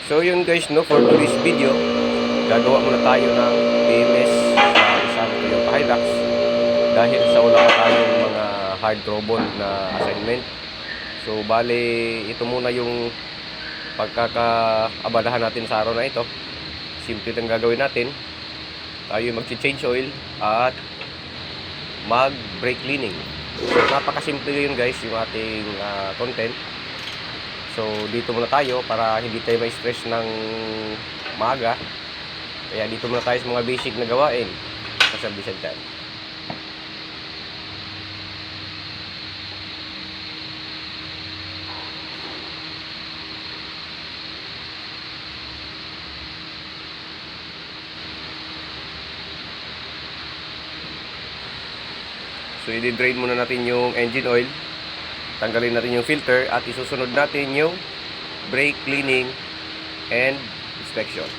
So yun guys, no, for today's video, gagawa muna tayo ng PMS sa isang Toyota Hilux dahil sa wala pa tayong mga hard robot na assignment. So bale, ito muna yung pagkakaabalahan natin sa araw na ito. Simple lang gagawin natin. Tayo mag-change oil at mag-brake cleaning. So napakasimple yun guys, yung ating content. So dito muna tayo para hindi tayo ma-stress ng maaga. Kaya dito muna tayo sa mga basic na gawain sa service center. So i-drain muna natin yung engine oil, tanggalin natin yung filter at isusunod natin yung brake cleaning and inspection.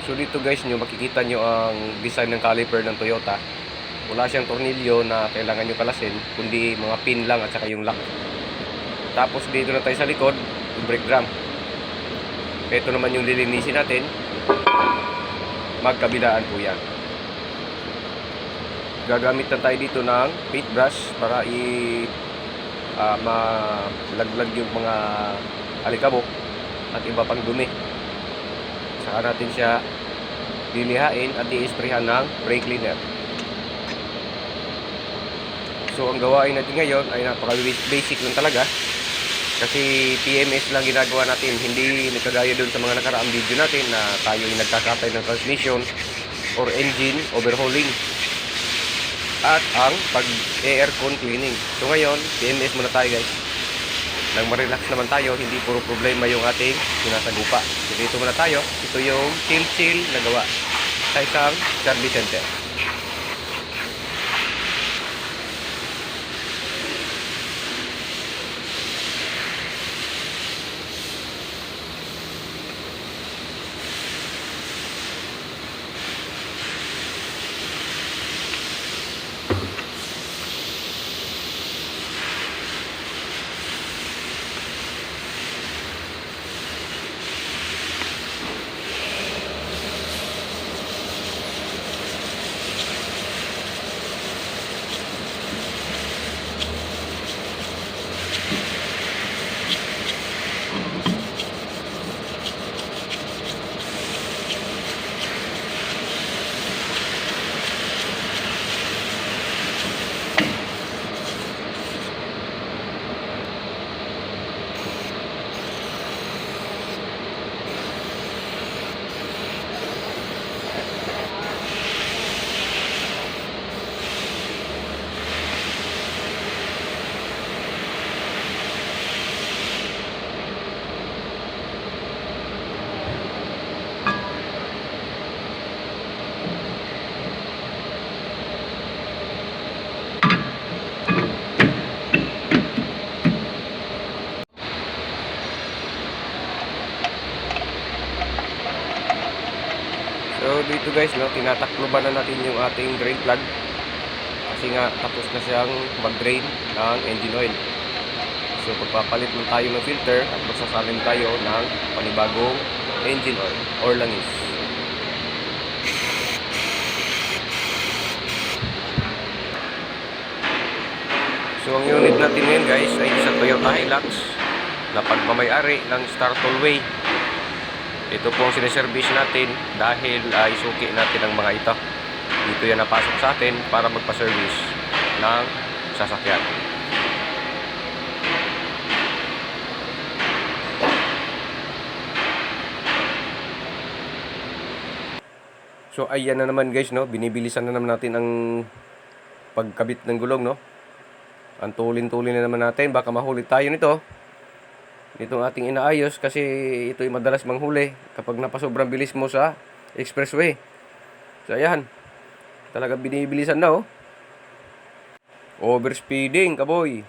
So dito guys nyo, makikita nyo ang design ng caliper ng Toyota. Wala siyang tornilyo na kailangan nyo kalasin, kundi mga pin lang at saka yung lock. Tapos dito na tayo sa likod, yung brake drum. Ito naman yung lilinisin natin. Magkabilaan po yan. Gagamit na tayo dito ng paintbrush para malaglag yung mga alikabok at iba pang dumi. Saka natin siya lilihain at i-sprayhan ng brake cleaner. So ang gawain natin ngayon ay napaka-basic lang talaga. Kasi PMS lang ginagawa natin. Hindi nakagaya doon sa mga nakaraang video natin na tayo ay nagkakatay ng transmission or engine overhauling. At ang pag-aircon cleaning. So ngayon, PMS muna tayo guys. Nang ma-relax naman tayo, hindi puro problema yung ating sinasagupa. So dito muna tayo. Ito yung chill na gawa sa isang service center. So dito guys, no, tinatakloban na natin yung ating drain plug. Kasi nga tapos na siyang mag-drain ng engine oil. So pagpapalit mo tayo ng filter at magsasalin tayo ng panibagong engine oil or langis. So ang unit natin ngayon guys ay sa Toyota Hilux na pagmamayari ng Star Tollway. Ito po ang sineservice natin dahil isuki natin ang mga ito. Dito yan napasok sa atin para magpa-service ng sasakyan. So ayan na naman guys, no, binibilisan na naman natin ang pagkabit ng gulong, no. Ang tulin-tulin na naman natin, baka mahuli tayo nito. Itong ating inaayos kasi ito ay madalas manghuli kapag napasobrang bilis mo sa expressway. So ayan, talagang binibilisan na, oh. Overspeeding, kaboy.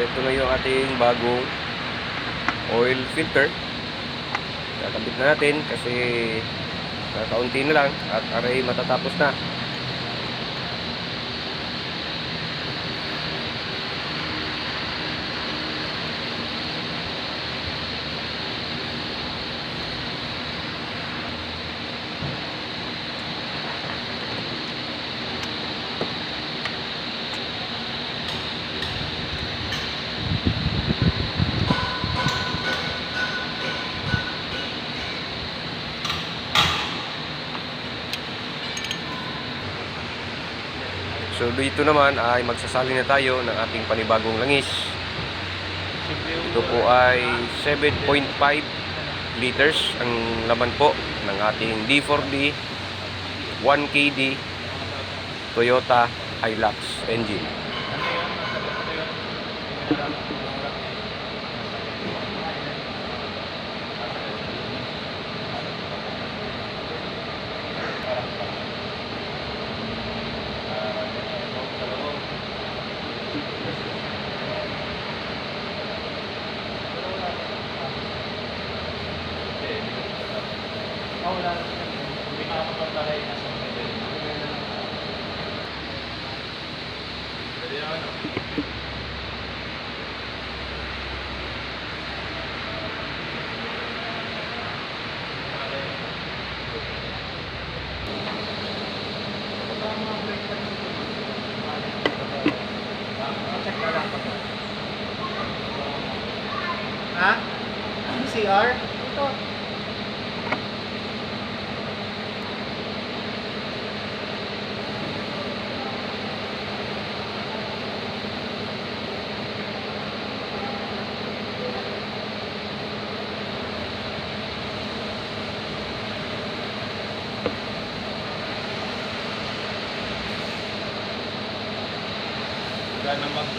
Ito na yung ating bagong oil filter. Kakabit na natin kasi kakaunti na lang at aray matatapos na. So dito naman ay magsasali na tayo ng ating panibagong langis. Ito po ay 7.5 liters ang laman po ng ating D4D 1KD Toyota Hilux engine. wala na siya. Hindi nakakapagtahay na sa level. Pwede naman, no? Check na lang. Ha? CR? Ito. Wala namang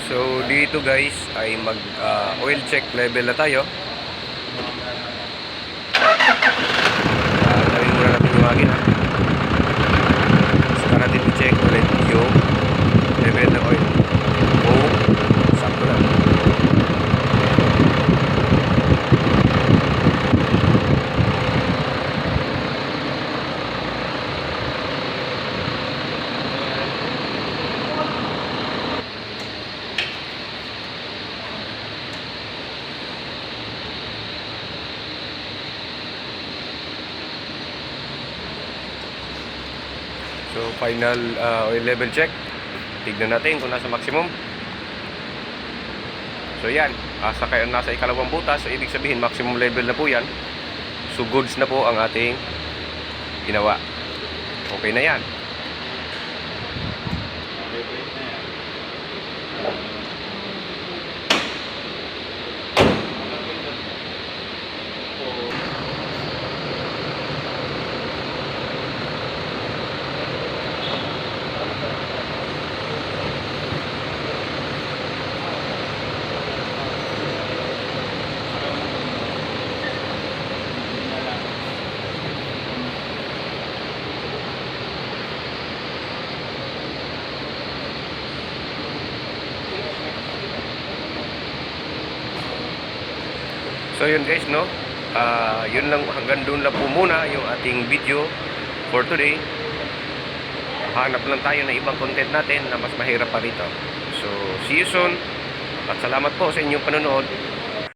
So dito guys ay mag oil check level na tayo. Gawin muna natin yung makina. Saka natin i-check ulit yung level ng oil. Sakto na. So final oil level check. Tignan natin kung nasa maximum. So yan, nasa ikalawang butas, so ibig sabihin maximum level na po yan. So goods na po ang ating ginawa. Okay na yan. So yun guys, no, yun lang, hanggang doon lang po muna yung ating video for today. Hanap lang tayo ng ibang content natin na mas mahirap pa rito. So see you soon at salamat po sa inyong panonood.